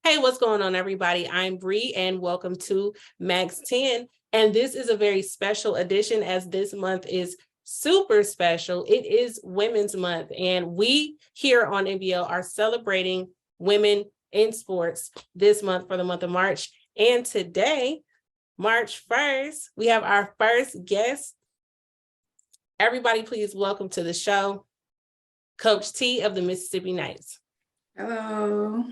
Hey, what's going on, everybody? I'm Bree, and welcome to Max 10. And this is a very special edition, as this month is super special. It is Women's Month, and we here on NBL are celebrating women in sports this month for the month of March. And today, March 1st, we have our first guest. Everybody, please welcome to the show, Coach T of the Mississippi Knights. Hello.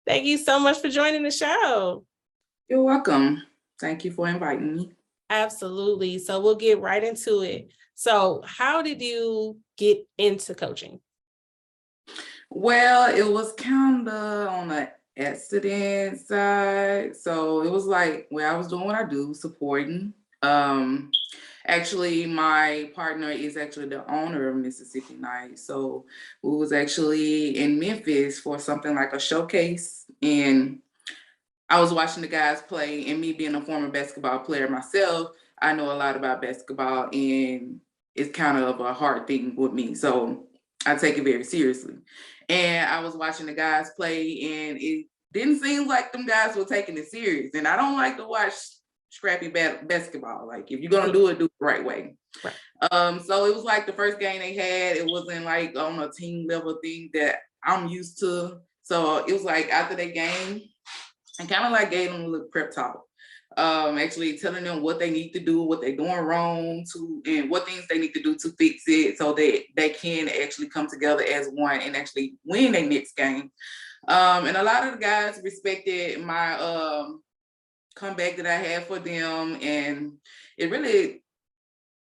Thank you so much for joining the show. You're welcome. Thank you for inviting me. Absolutely. So we'll get right into it. So how did you get into coaching? Well, it was kind of on the accident side. So it was like, well, I was doing what I do, supporting. Actually, my partner is actually the owner of Mississippi Knights. So we was actually in Memphis for something like a showcase, and I was watching the guys play, and me being a former basketball player myself, I know a lot about basketball, and it's kind of a hard thing with me. So I take it very seriously. And I was watching the guys play, and it didn't seem like them guys were taking it serious. And I don't like to watch scrappy basketball. Like, if you're gonna do it the right way. Right. So it was like the first game they had, it wasn't like on a team level thing that I'm used to. So it was like after the game, and kind of like gave them a little prep talk. Actually telling them what they need to do, what they're doing wrong to, and what things they need to do to fix it so that they can actually come together as one and actually win their next game. And a lot of the guys respected my comeback that I had for them, and it really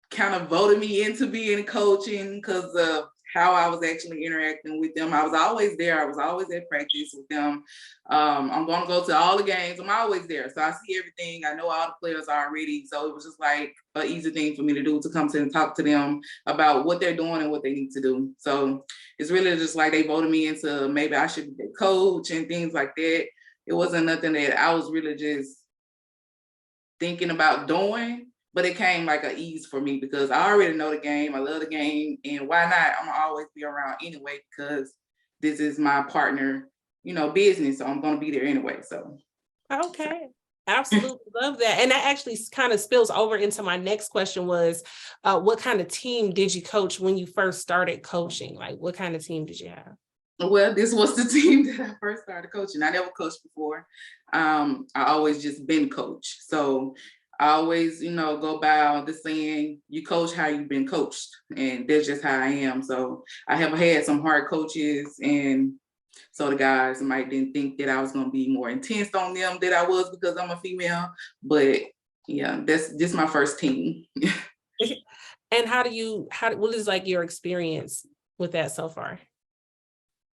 kind of voted me into being coaching because of how I was actually interacting with them. I was always there. I was always at practice with them. I'm going to go to all the games. I'm always there. So I see everything. I know all the players already. So it was just like an easy thing for me to do, to come to and talk to them about what they're doing and what they need to do. So it's really just like they voted me into maybe I should be the coach and things like that. It wasn't nothing that I was really just thinking about doing. But it came like an ease for me because I already know the game. I love the game. And why not? I'm gonna always be around anyway because this is my partner, business. So I'm gonna be there anyway. So Okay. Absolutely love that. And that actually kind of spills over into my next question was, what kind of team did you coach when you first started coaching? Like, what kind of team did you have? Well, this was the team that I first started coaching. I never coached before. I always just been coach. So I always, go by the saying, you coach how you've been coached. And that's just how I am. So I have had some hard coaches, and so the guys might didn't think that I was going to be more intense on them than I was because I'm a female. But yeah, that's just my first team. And what is like your experience with that so far?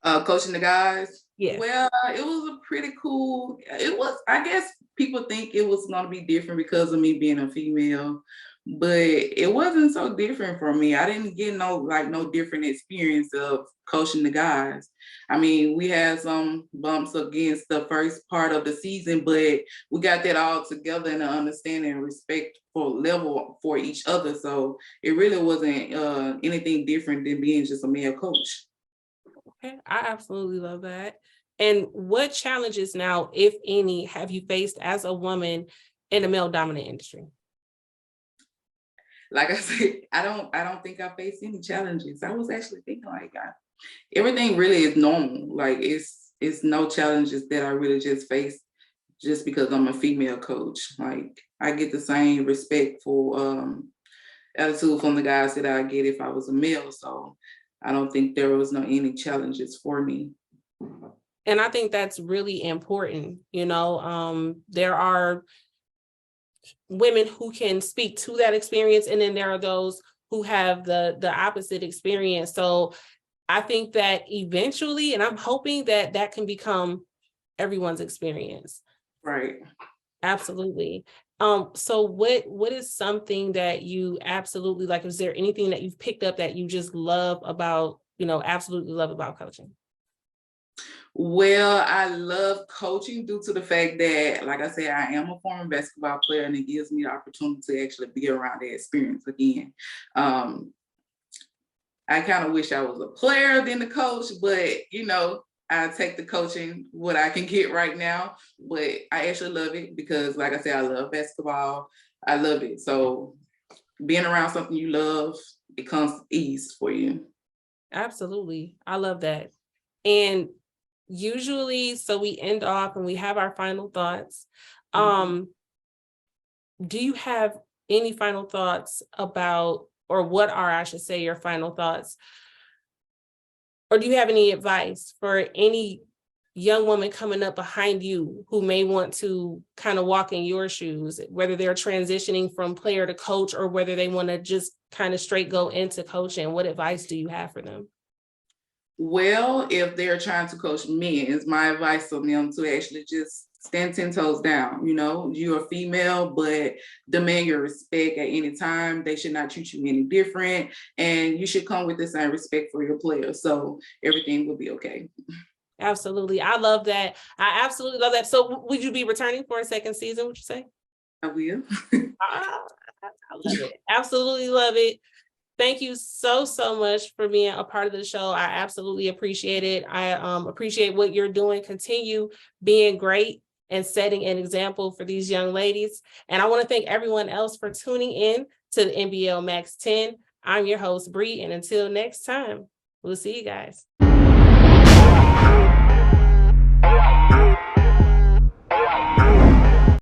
Coaching the guys. Yeah. Well, it was a pretty cool. It was, I guess people think it was going to be different because of me being a female, but it wasn't so different for me. I didn't get no different experience of coaching the guys. I mean, we had some bumps against the first part of the season, but we got that all together in an understanding and respectful level for each other. So it really wasn't anything different than being just a male coach. Okay. I absolutely love that. And what challenges now, if any, have you faced as a woman in a male dominant industry? Like I said, I don't think I faced any challenges. I was actually thinking like everything really is normal. Like it's no challenges that I really just face just because I'm a female coach. Like I get the same respectful attitude from the guys that I get if I was a male. So I don't think there was any challenges for me. And I think that's really important. There are women who can speak to that experience, and then there are those who have the opposite experience. So I think that eventually, and I'm hoping that that can become everyone's experience. Right. Absolutely. So what is something that you absolutely like? Is there anything that you've picked up that you just love about, absolutely love about coaching? Well, I love coaching due to the fact that, like I said, I am a former basketball player, and it gives me the opportunity to actually be around that experience again. I kind of wish I was a player than the coach, but I take the coaching what I can get right now, but I actually love it because, like I said, I love basketball. I love it. So being around something you love, it comes ease for you. Absolutely. I love that. And usually, so we end off and we have our final thoughts. Mhm. Do you have any final thoughts about, or what are, I should say, your final thoughts? Or do you have any advice for any young woman coming up behind you who may want to kind of walk in your shoes, whether they're transitioning from player to coach or whether they want to just kind of straight go into coaching? What advice do you have for them? Well, if they're trying to coach men, it's my advice on them to actually just stand 10 toes down. You know, you're a female, but demand your respect at any time. They should not treat you any different. And you should come with the same respect for your players. So everything will be okay. Absolutely. I love that. I absolutely love that. So would you be returning for a second season, would you say? I will. Ah, I love it. Absolutely love it. Thank you so, so much for being a part of the show. I absolutely appreciate it. I appreciate what you're doing. Continue being great and setting an example for these young ladies. And I want to thank everyone else for tuning in to the NBL Max 10. I'm your host, Bree, and until next time, we'll see you guys.